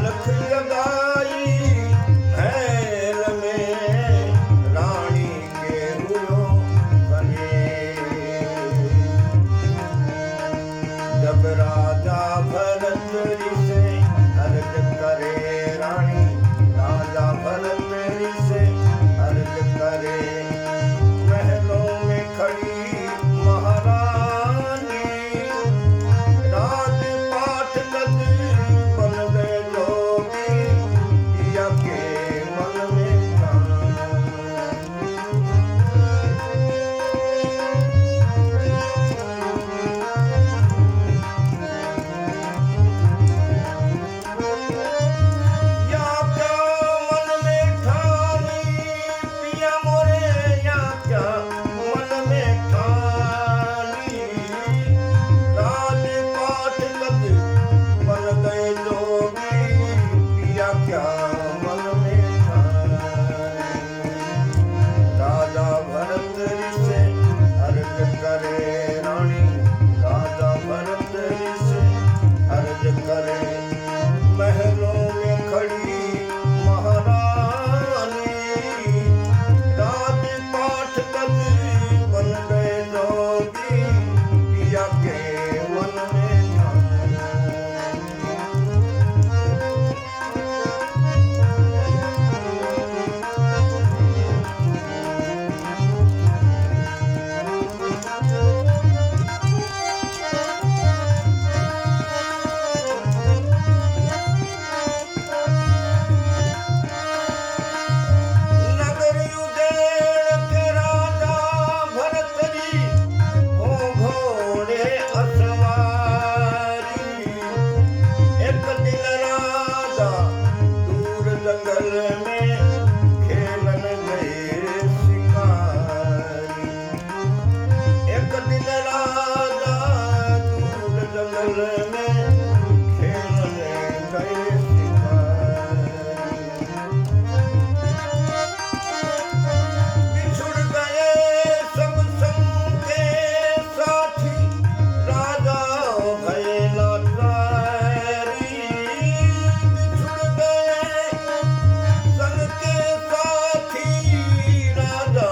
अलख जगाई महल में रानी के हुओ बने। जब राजा भरत से अर्ज करे रानी, राजा भरत से अर्ज करे, महलों में खड़ी महारानी, राजपाट गद बन गए जोगी, पिया के मन में या क्या मन में ठानी, पिया मोरे या क्या मन में ठानी, राजपाट गद बन गए जोगी, पिया क्या मन में ठानी। राजा भरत से अर्ज करे रानी, राजा भरत से अर्ज करे, महलों में खड़ी महारानी, राजपाट गद बन गए जोगी, पिया के मन में ठानी। नगर उदेड़ के राजा भरत जी हो घोड़े असवारी, एक दिन राजा दूर जंगल में खेलन गए शिकारी, एक दिन राजा दूर जंगल में खेलन गए शिकारी। बिछुड़ गए सब संग के साथी, राजा भये लाचारी, बिछुड़ गए संग के साथी, राजा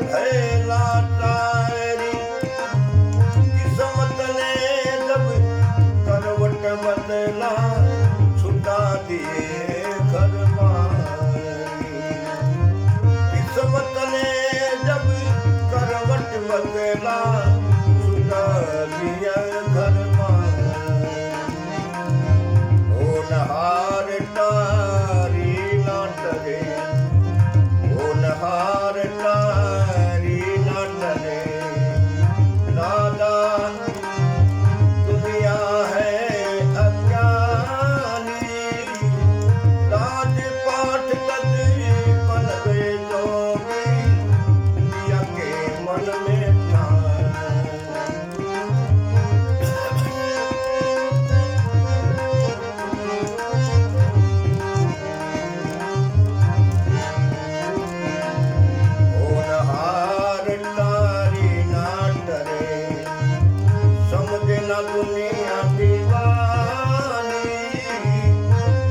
भये लाचारी। किस्मत ने जब करवट बदला, छुटा दिए घर बारी, किस्मत ने जब करवट बदला, छुटा दिया घर बारी। होनहार टारी ना डरे, होनहार टारी ना डरे, राजा दुनिया है अज्ञानी, राजपाट गद बन गए जोगी, पिया के मन में ठानी। होनहार टारी ना डरे, समझे ना दुनिया दीवानी,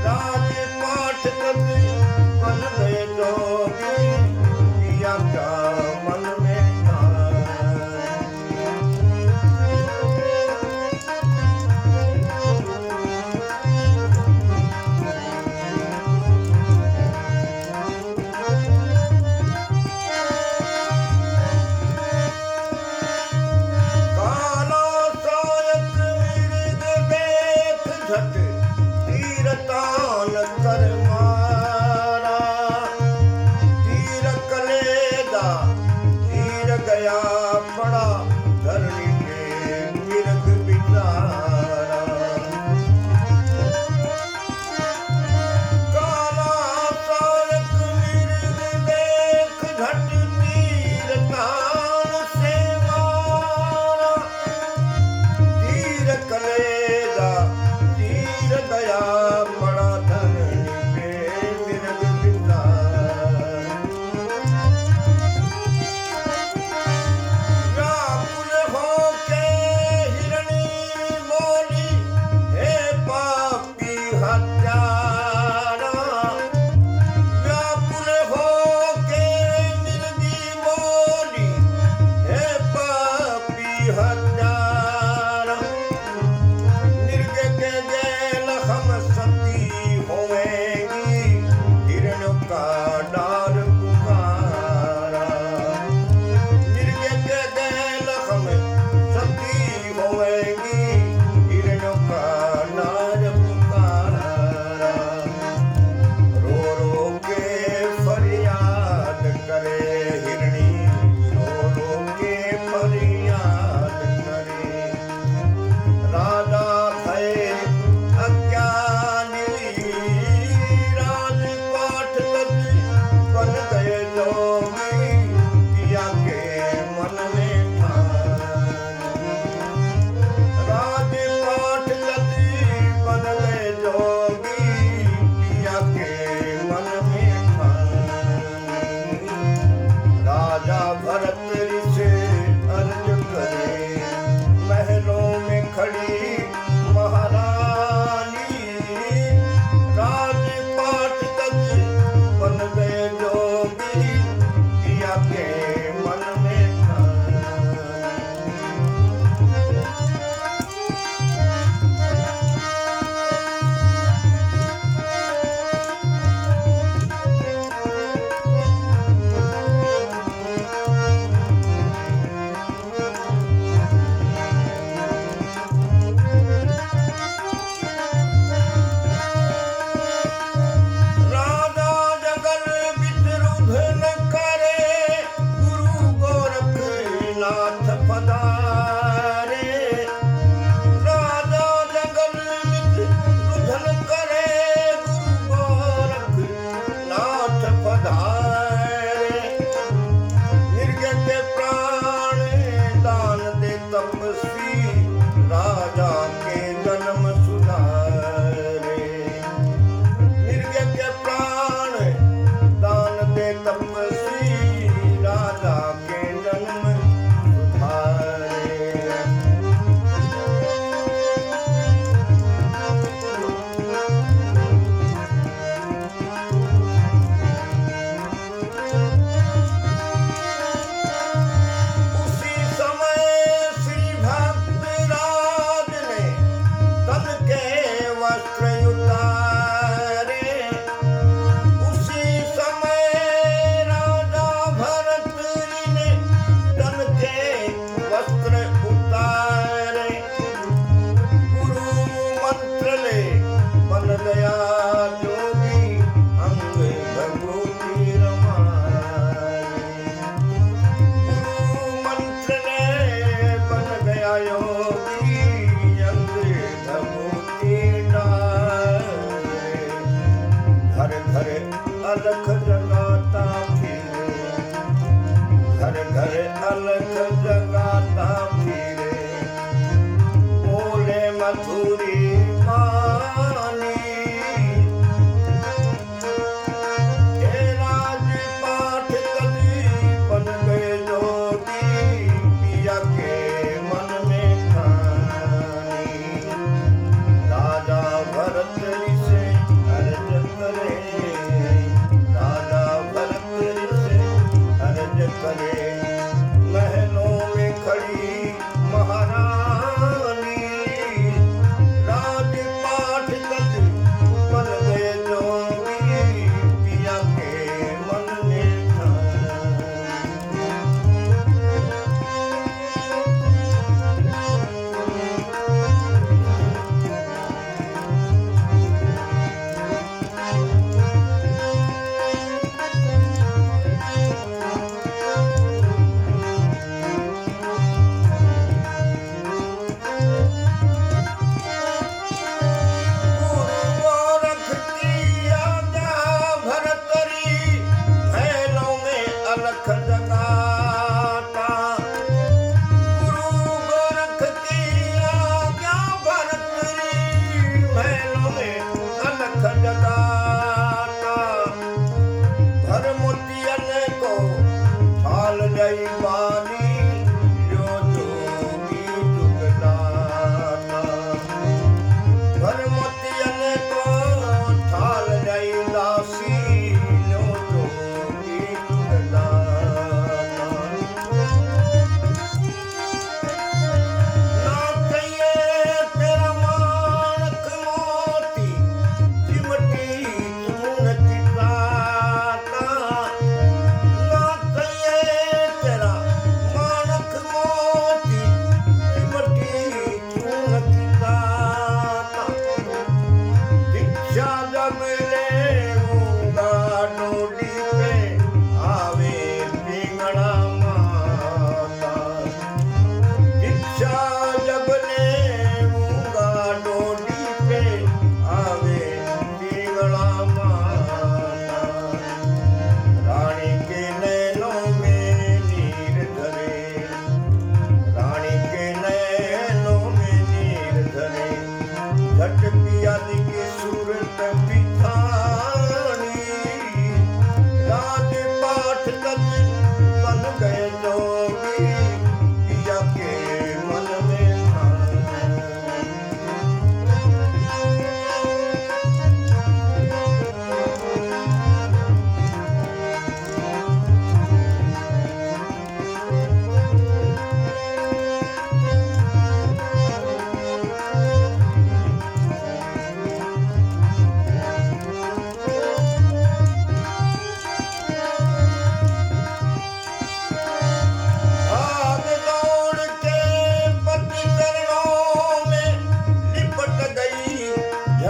राजपाट गद बन गए जोगी, पिया क्या मन में ठानी। काला सायक मृग देख झट, तीर तान कर मारा, तीर कलेदा तीर गया पड़ा, धरनी के मृग बिचारा। काला सायक मृग देख झट, तीर तान से मारा, तीर कलेदा तीर गया पड़ा, धरनी पे मृग बिचारा। व्याकुल होके हिरणी बोली, हे पापी हत्या सती होवेगी, हिरण का डार पुकारा। मिर्ग के गैल हम सती होवेगी, हिरण का डार पुकारा। रो रो के फरियाद करे हिरणी, रो रो के फरियाद करे। राजा भय अज्ञानी, राजपाट तक बन गए जोगी, किया के मन में ठानी। राजपाट तक बन गए जोगी, किया के मन में ठानी। राजा भरत ऋषि अर्ज करे, महलों में खड़ी महारानी। राजपाट तक बन गए जोगी, किया के मन में ठानी। राजा जगल विचरुधन करे, गुरु गोरखनाथ पधारे। राजा जगल विचरुधन करे, गुरु गोरखनाथ पधारे। मिर्ग के प्राण दान दे तपस्वी, राजा के जन्म सुधारे। मिर्ग के प्राण दान दे तपस्वी, राजा के जन्म सुधारे। उसी समय श्री भक्तराज ने तन के वस्त्र उतारे। उसी समय राजा भरत ने तन के वस्त्र उतारे। गुरु मंत्र ले बन गया जोगी, अंग भभूति रमाए। गुरु मंत्र ने बन गया योगी, अंग भभूति डाले। घर घर अलख जगाता फिरे, घर घर अलख जगाता फिरे। बोले मधुरी वाणी,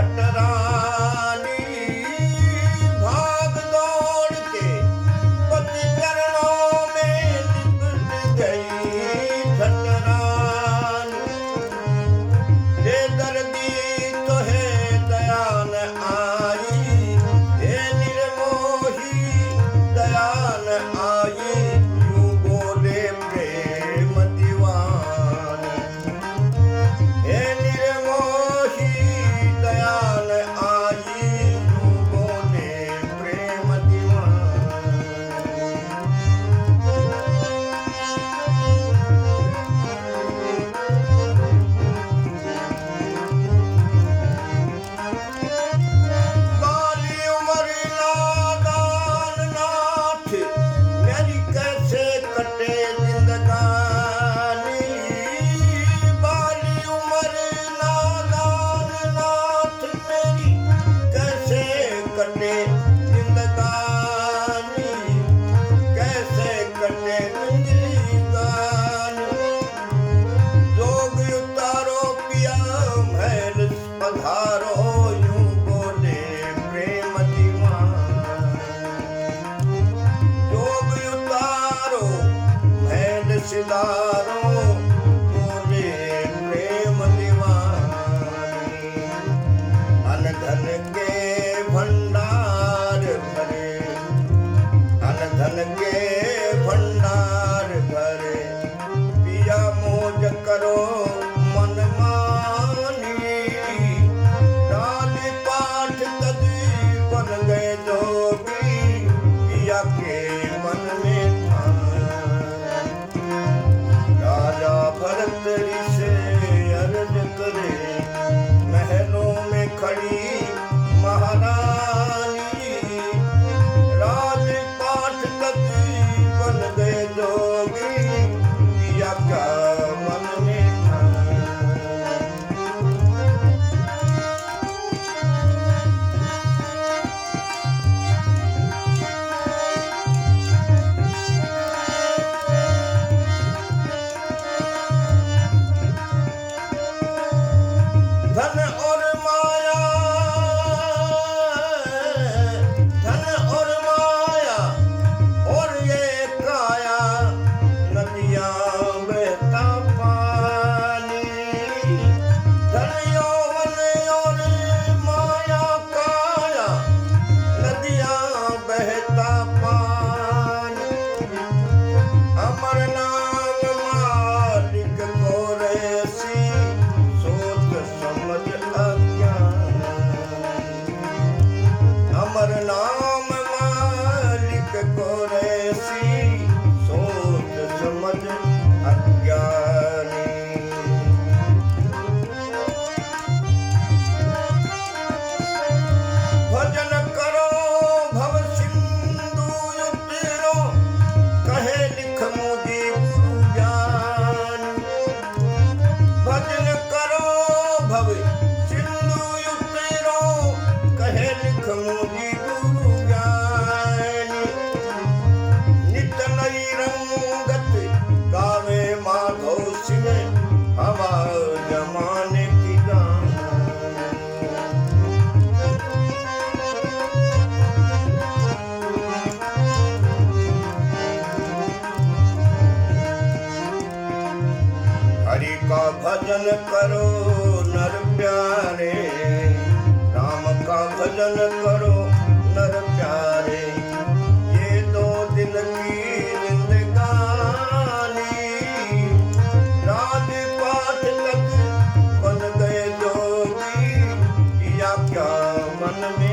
झटरानी भाग दौड़ के पति चरणों में लिपट गई झटरानी। हे दर्दी तो है दयान आई, हे निर्मोही दयान आई, यूं बोले प्रेम दीवान। हे निर्मोही दयान आई, यूं बोले प्रेम दीवान। बाली उमर नादान नाथ, मेरी कैसे कटे जिंदगानी। बाली उमर नादान नाथ, मेरी कैसे कटे जिंदगानी, कैसे कटे जिंदगानी। जोग उतारो पिया महल पधारो, यूं बोले प्रेम दीवान। जोग उतारो महल सिधारो, बोले प्रेम दीवानी। अन धन के भंडार भरे, अन धन के भंडार भरे, पिया मौज करो मन मानी। राज पाठ तजी बन गए जोगी, पिया के मन में ठान। राजा भरत ऋषि अर्ज करे, महलों में खड़ी महारानी। राज पाठ तजी बन गए जोगी, पिया का मन में ठान। धन और माया, धन और माया और ये काया, नदियां बहता पानी। धन यौवन और माया काया, नदियां बहता पानी। अमर नाम मालिक को रेसी, सोच समझ अज्ञान। अमर नाम मालिक को रेसी, सोच समझ अज्ञानी। भजन करो भव सिंधु उतरो, कहे लिख मुझे गुरु ज्ञान। भजन करो भव सिंधु उतरो, कहे लिख मुझे गुरु ज्ञान। नित नई रंगत गावे माधव सिंह, हवा जमाने की जान। हरि का भजन करो नर प्यारे, राम का भजन करो नर प्यारे। ये दो दिन की जिंदगानी, राज पाठ तक बन गए जोगी, या क्या मन में